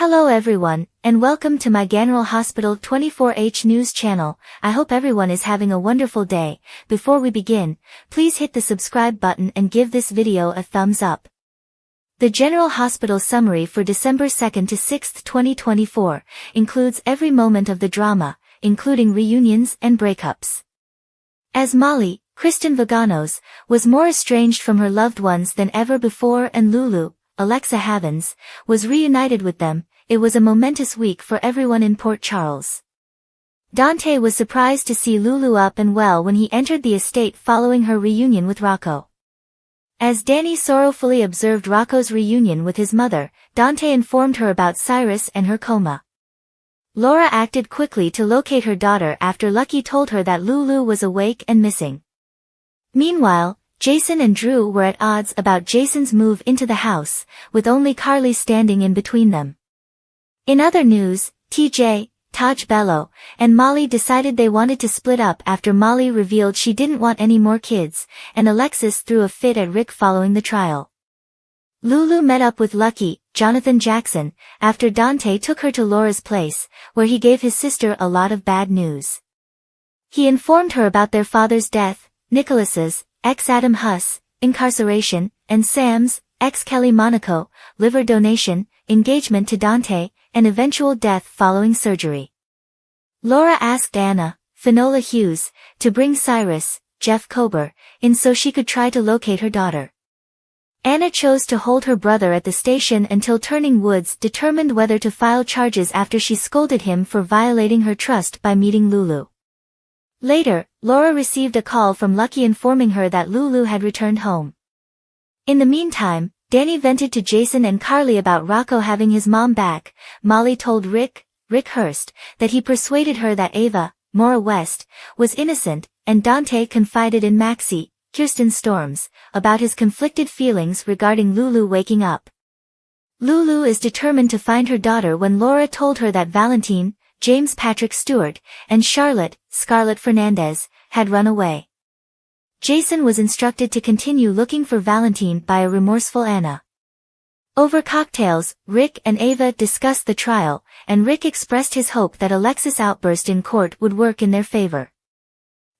Hello everyone, and welcome to my General Hospital 24H News channel. I hope everyone is having a wonderful day. Before we begin, please hit the subscribe button and give this video a thumbs up. The General Hospital summary for December 2nd to 6th, 2024, includes every moment of the drama, including reunions and breakups. As Molly, Kristen Vaganos, was more estranged from her loved ones than ever before, and Lulu, Alexa Havens, was reunited with them, it was a momentous week for everyone in Port Charles. Dante was surprised to see Lulu up and well when he entered the estate following her reunion with Rocco. As Danny sorrowfully observed Rocco's reunion with his mother, Dante informed her about Cyrus and her coma. Laura acted quickly to locate her daughter after Lucky told her that Lulu was awake and missing. Meanwhile, Jason and Drew were at odds about Jason's move into the house, with only Carly standing in between them. In other news, TJ, Taj Bello, and Molly decided they wanted to split up after Molly revealed she didn't want any more kids, and Alexis threw a fit at Rick following the trial. Lulu met up with Lucky, Jonathan Jackson, after Dante took her to Laura's place, where he gave his sister a lot of bad news. He informed her about their father's death, Nicholas's, ex-Adam Huss, incarceration, and Sam's, ex-Kelly Monaco, liver donation, engagement to Dante, and eventual death following surgery. Laura asked Anna, Finola Hughes, to bring Cyrus, Jeff Kober, in so she could try to locate her daughter. Anna chose to hold her brother at the station until Turning Woods determined whether to file charges after she scolded him for violating her trust by meeting Lulu. Later, Laura received a call from Lucky informing her that Lulu had returned home. In the meantime, Danny vented to Jason and Carly about Rocco having his mom back. Molly told Rick Hurst, that he persuaded her that Ava, Maura West, was innocent, and Dante confided in Maxie, Kirsten Storms, about his conflicted feelings regarding Lulu waking up. Lulu is determined to find her daughter when Laura told her that Valentine, James Patrick Stewart, and Charlotte, Scarlett Fernandez, had run away. Jason was instructed to continue looking for Valentine by a remorseful Anna. Over cocktails, Rick and Ava discussed the trial, and Rick expressed his hope that Alexis' outburst in court would work in their favor.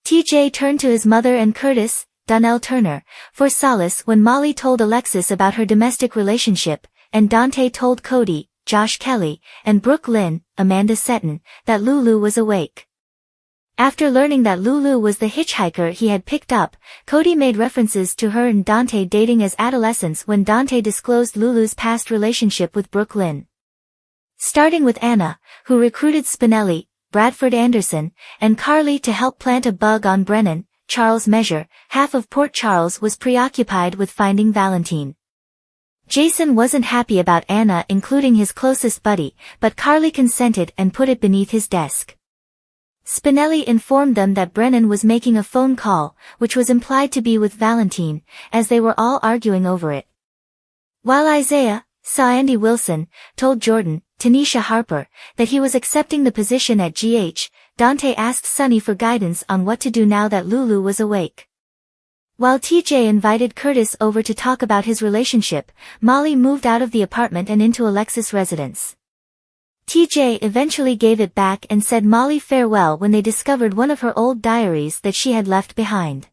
TJ turned to his mother and Curtis, Donnell Turner, for solace when Molly told Alexis about her domestic relationship, and Dante told Cody, Josh Kelly, and Brooke Lynn, Amanda Seton, that Lulu was awake. After learning that Lulu was the hitchhiker he had picked up, Cody made references to her and Dante dating as adolescents when Dante disclosed Lulu's past relationship with Brooke Lynn. Starting with Anna, who recruited Spinelli, Bradford Anderson, and Carly to help plant a bug on Brennan, Charles Measure, half of Port Charles was preoccupied with finding Valentine. Jason wasn't happy about Anna including his closest buddy, but Carly consented and put it beneath his desk. Spinelli informed them that Brennan was making a phone call, which was implied to be with Valentine, as they were all arguing over it. While Isaiah, Andy Wilson, told Jordan, Tanisha Harper, that he was accepting the position at GH, Dante asked Sunny for guidance on what to do now that Lulu was awake. While TJ invited Curtis over to talk about his relationship, Molly moved out of the apartment and into Alexis' residence. TJ eventually gave it back and said Molly farewell when they discovered one of her old diaries that she had left behind.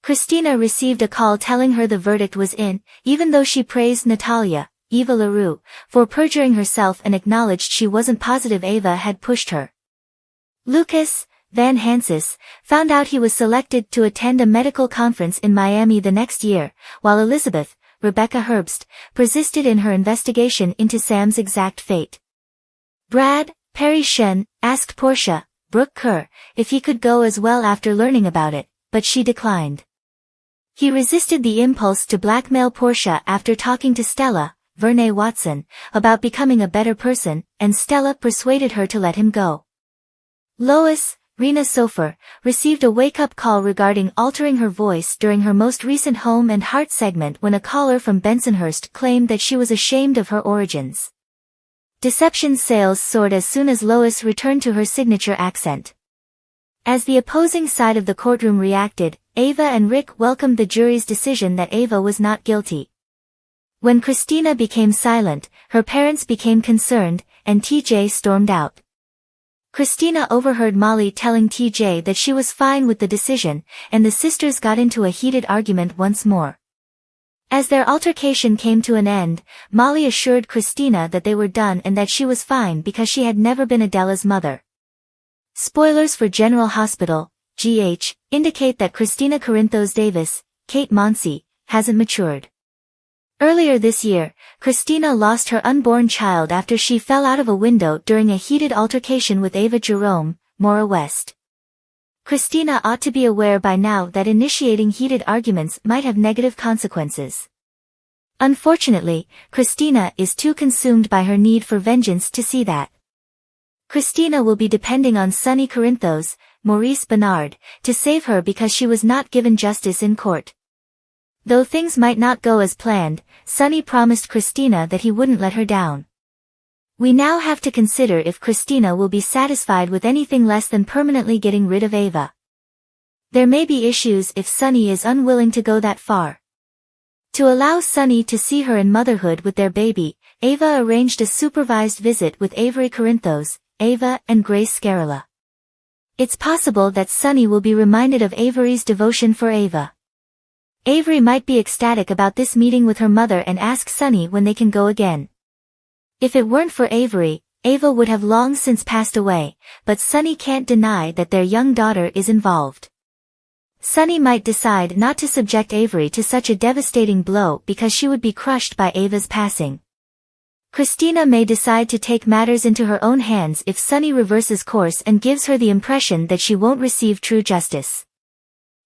Christina received a call telling her the verdict was in, even though she praised Natalia, Eva LaRue, for perjuring herself and acknowledged she wasn't positive Ava had pushed her. Lucas Van Hansis found out he was selected to attend a medical conference in Miami the next year, while Elizabeth, Rebecca Herbst, persisted in her investigation into Sam's exact fate. Brad, Perry Shen, asked Portia, Brooke Kerr, if he could go as well after learning about it, but she declined. He resisted the impulse to blackmail Portia after talking to Stella, Vernay Watson, about becoming a better person, and Stella persuaded her to let him go. Lois, Rena Sofer, received a wake-up call regarding altering her voice during her most recent Home and Heart segment when a caller from Bensonhurst claimed that she was ashamed of her origins. Deception sales soared as soon as Lois returned to her signature accent. As the opposing side of the courtroom reacted, Ava and Rick welcomed the jury's decision that Ava was not guilty. When Christina became silent, her parents became concerned, and TJ stormed out. Christina overheard Molly telling TJ that she was fine with the decision, and the sisters got into a heated argument once more. As their altercation came to an end, Molly assured Christina that they were done and that she was fine because she had never been Adela's mother. Spoilers for General Hospital, GH, indicate that Christina Corinthos Davis, Kate Monsey, hasn't matured. Earlier this year, Christina lost her unborn child after she fell out of a window during a heated altercation with Ava Jerome, Mora West. Christina ought to be aware by now that initiating heated arguments might have negative consequences. Unfortunately, Christina is too consumed by her need for vengeance to see that. Christina will be depending on Sonny Corinthos, Maurice Bernard, to save her because she was not given justice in court. Though things might not go as planned, Sonny promised Christina that he wouldn't let her down. We now have to consider if Christina will be satisfied with anything less than permanently getting rid of Ava. There may be issues if Sonny is unwilling to go that far. To allow Sonny to see her in motherhood with their baby, Ava arranged a supervised visit with Avery Corinthos, Ava and Grace Scarella. It's possible that Sonny will be reminded of Avery's devotion for Ava. Avery might be ecstatic about this meeting with her mother and ask Sonny when they can go again. If it weren't for Avery, Ava would have long since passed away, but Sonny can't deny that their young daughter is involved. Sonny might decide not to subject Avery to such a devastating blow because she would be crushed by Ava's passing. Christina may decide to take matters into her own hands if Sonny reverses course and gives her the impression that she won't receive true justice.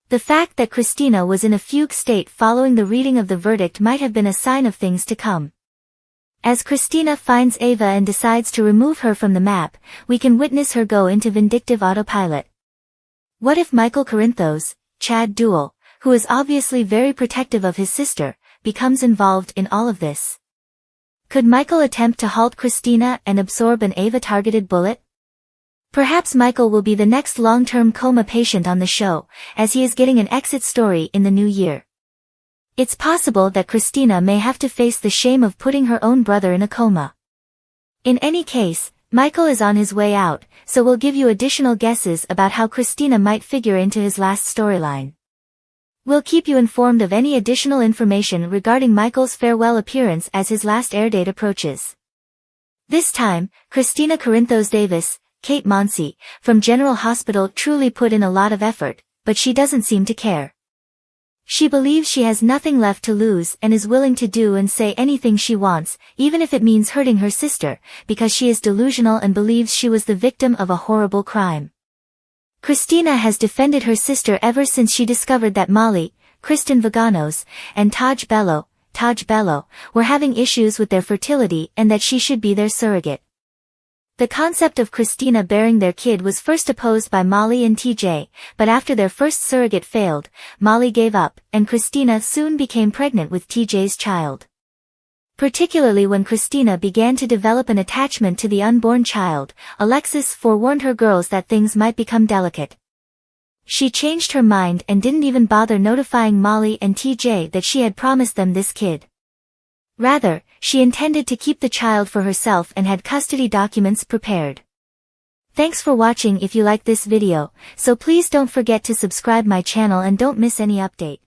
The fact that Christina was in a fugue state following the reading of the verdict might have been a sign of things to come. As Christina finds Ava and decides to remove her from the map, we can witness her go into vindictive autopilot. What if Michael Corinthos, Chad Duell, who is obviously very protective of his sister, becomes involved in all of this? Could Michael attempt to halt Christina and absorb an Ava-targeted bullet? Perhaps Michael will be the next long-term coma patient on the show, as he is getting an exit story in the new year. It's possible that Christina may have to face the shame of putting her own brother in a coma. In any case, Michael is on his way out, so we'll give you additional guesses about how Christina might figure into his last storyline. We'll keep you informed of any additional information regarding Michael's farewell appearance as his last airdate approaches. This time, Christina Corinthos Davis, Kate Monsey, from General Hospital truly put in a lot of effort, but she doesn't seem to care. She believes she has nothing left to lose and is willing to do and say anything she wants, even if it means hurting her sister, because she is delusional and believes she was the victim of a horrible crime. Christina has defended her sister ever since she discovered that Molly, Kristen Vaganos, and Taj Bello, were having issues with their fertility and that she should be their surrogate. The concept of Christina bearing their kid was first opposed by Molly and TJ, but after their first surrogate failed, Molly gave up, and Christina soon became pregnant with TJ's child. Particularly when Christina began to develop an attachment to the unborn child, Alexis forewarned her girls that things might become delicate. She changed her mind and didn't even bother notifying Molly and TJ that she had promised them this kid. Rather, she intended to keep the child for herself and had custody documents prepared. Thanks for watching. If you like this video, so please don't forget to subscribe my channel and don't miss any update.